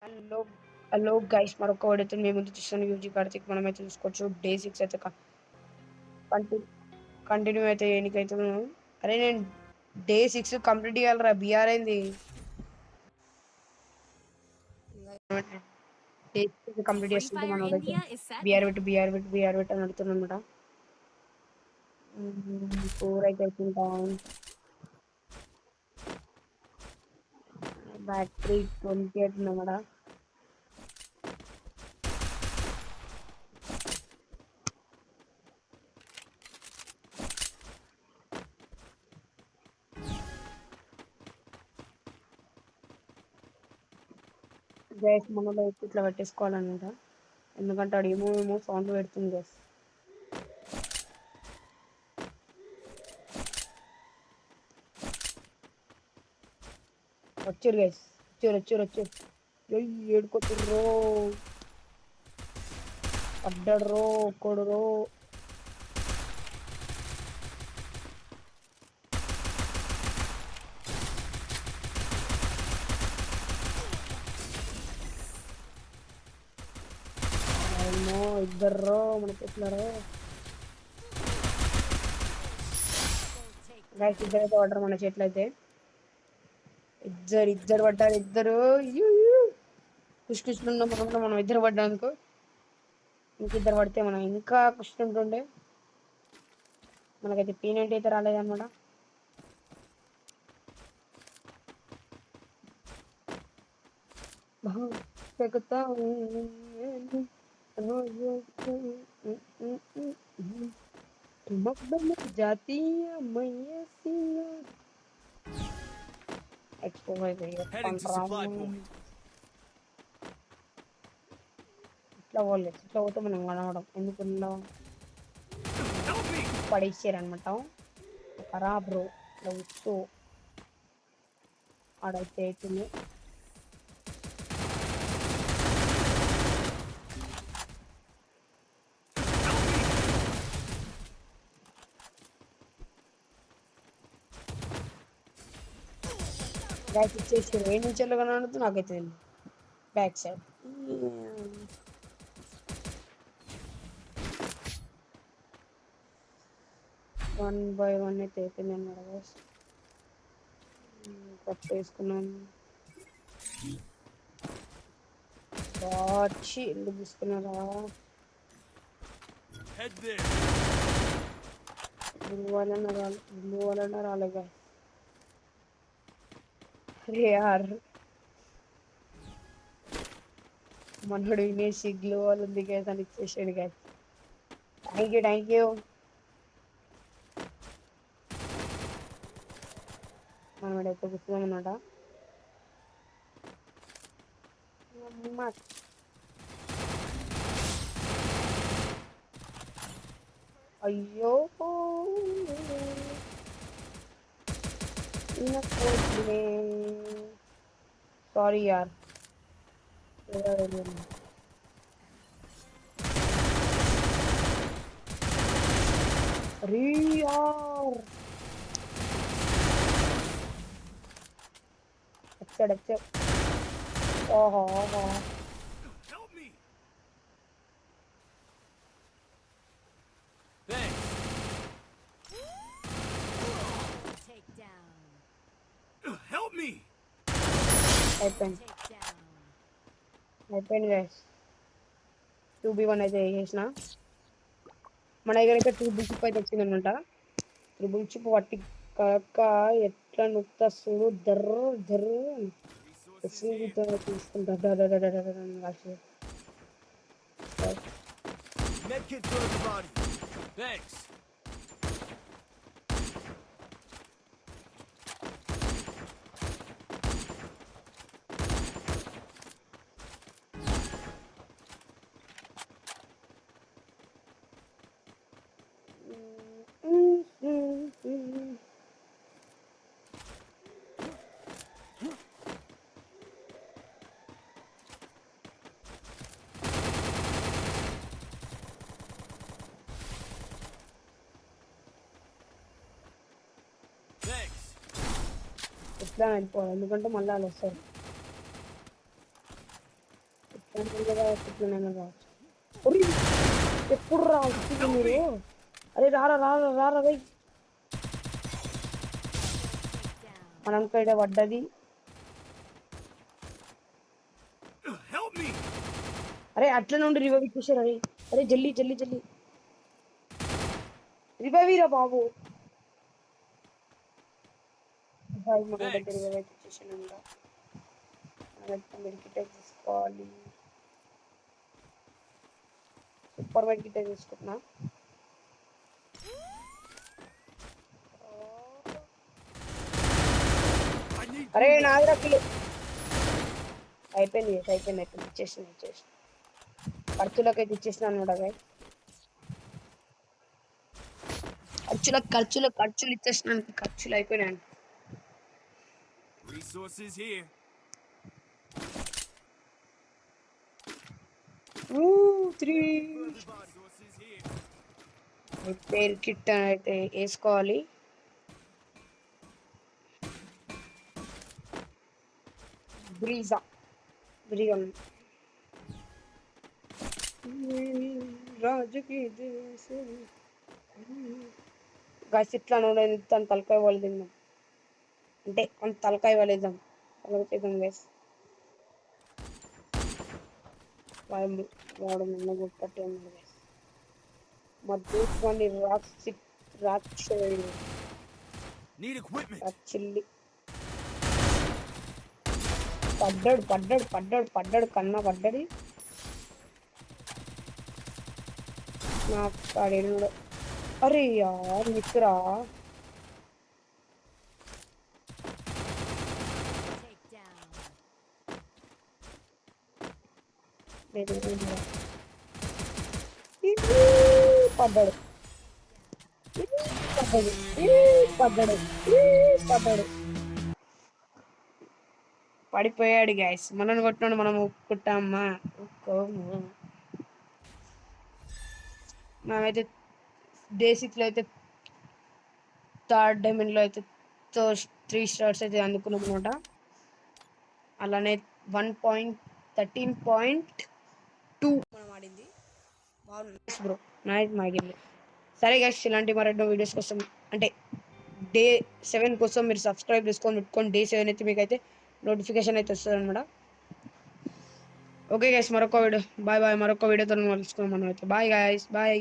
Hello hello guys మరొక వాడితో మేము ముందు చూస్తాను యూజీ కార్తిక్ మనమైతే చూసుకోవచ్చు డే 6 అయితే కంటిన్యూ అయితే ఎన్నికైతే అరే నేను డే 6 కంప్లీట్ చేయాలరా బీఆర్ అయింది డే 6 కంప్లీట్ Free చేస్తుంటే Fire మనోడైతే India is set. బీఆర్ పెట్టు అని అడుగుతున్నమాట 4 అయితే అవుతుంటాం బ్యాటరీ 20 అవుతుందన్నమాట గైస్ మనలో అయితే ఇట్లా పెట్టేసుకోవాలన్నమాట ఎందుకంటే అది ఏమో సౌండ్ పెడుతుంది గైస్ వచ్చారు గైస్ వచ్చారు ఏడుకొచ్చుర్రో పడ్డాడ్రో ఒక్కడురో ఏమో ఇద్దర్రో మనకి ఎట్లారో గైస్ ఇద్దరైతే పడ్డారు మన చేతిలో అయితే ఇద్దరు పడ్డారు ఇద్దరు కుష్కుష్లు మనం ఇద్దరు పడ్డానుకో ఇంకిద్దరు పడితే మనం ఇంకా కుష్టుంటుండే మనకైతే పీనెంట్ అయితే రాలేదన్నమాట చెకుతా జాతీయ expo Heading to supply point. ఇట్లా పోలేదు ఇట్లా పోతే మనం కనవడం ఎందుకు Help me! పడేసారనమాట కరా బ్రో ఇట్లా వస్తూ ఆడైతే అవుతుంది గైస్ ఇచ్చేసారు ఏ నుంచి వెళ్ళగలనో నాకైతే తెలియదు బ్యాక్ సైడ్ 1 by 1 అయితే అయిపోయింది అన్నమాట గైస్ కట్ చేసుకున్నాం బాచి ఎందుకు తీసుకున్నారా Head there. బ్లూ వాళ్ళ రాలేగా అరే యార్ మనోడు వినేసి గ్లో వాళ్ళు ఉంది గైస్ అని ఇచ్చేసాడు గైస్ థ్యాంక్ యూ మనం ఇక్కడైతే కూర్చున్నాం అన్నమాట అయ్యో సారీ యార్ అరే యార్ వచ్చాడు ఓహో Help me! Thanks. Takedown. Help me! అయిపోయింది Takedown. గైస్ 2v1 అయితే చేసిన మన దగ్గర అయితే 2 చిప్ అయితే వచ్చిందనమాట 3 చిప్ పట్టి కాక ఎట్లా నొక్తా చూడు దర్రు Resources here. తీసుకుంటా Medkit for everybody. Thanks. Thanks. ఎట్లా వెళ్ళిపోవాలి ఎందుకంటే మళ్ళీ వాళ్ళు వస్తారు దానివల్ల కావచ్చు, ఇట్లనైనా కావచ్చు. ఒరేయ్, ఎప్పుడు రా వచ్చింది మీరు? అరే రారా రారా రారా రే. Down. మనం ఇక్కడ పడ్డది. Help me! అరే అట్లా నుండి రివైవ్ ఇచ్చేసారు. అరే అరే జల్లి జల్లి జల్లి రివైవ్ రా బాబు. రివైవ్ మన దగ్గర రివైవ్ అయితే ఇచ్చేసాను. మెడికిట్ తీసుకోవాలి. సూపర్ మెడికిట్ తీసుకుంటున్నా. I need అరే నాదిరా కిల్ అయిపోయింది అయిపోయింది అయిపోయింది ఇచ్చేసిన ఖర్చులకైతే ఇచ్చేసిన అనమాట. ఖర్చులు ఇచ్చేసినాను. ఖర్చులు అయిపోయినాయి. resources here. 3 Resources here. Repair kit అయితే వేసుకోవాలి. బ్రీజా రాజుకి గైస్ ఇట్లా తను తలకాయ వాళ్ళు తిందాం అంటే అంత తలకాయ వాళ్ళేద్దాం తలకాయ గైస్. వాడు నిన్న గుర్తట్టే ఉన్నాడు గైస్. మా దూసుకోండి Need equipment. రాచిల్లి పడ్డాడు కన్నా పడ్డది. నా కాడేడు. అరే యార్ మిత్రా Take down. పడ్డాడు పడిపోయాడు గ్యాస్. మనల్ని కొట్టినాడు మనం ఒప్పుకుంటామా? ఒప్పుకోము. మనమైతే డే 6లో అయితే థర్డ్ డైమండ్లో అయితే 3 స్టార్స్ అయితే అందుకున్నాం అనమాట. అలానే 1.13.2 మనం ఆడింది. బాగుంది బ్రో. నైస్ మా గేమ్. సరే గైస్, ఇలాంటి మరెన్నో వీడియోస్ కోసం అంటే డే 7 కోసం మీరు సబ్స్క్రైబ్ చేసుకొని పెట్టుకోండి. డే 7 అయితే మీకు అయితే నోటిఫికేషన్ అయితే వస్తుంది అనమాట. ఓకే గైస్, మరొక వీడియో బాయ్. మరొక వీడియోతో కలుసుకుందాం మనం అయితే. Bye guys, bye.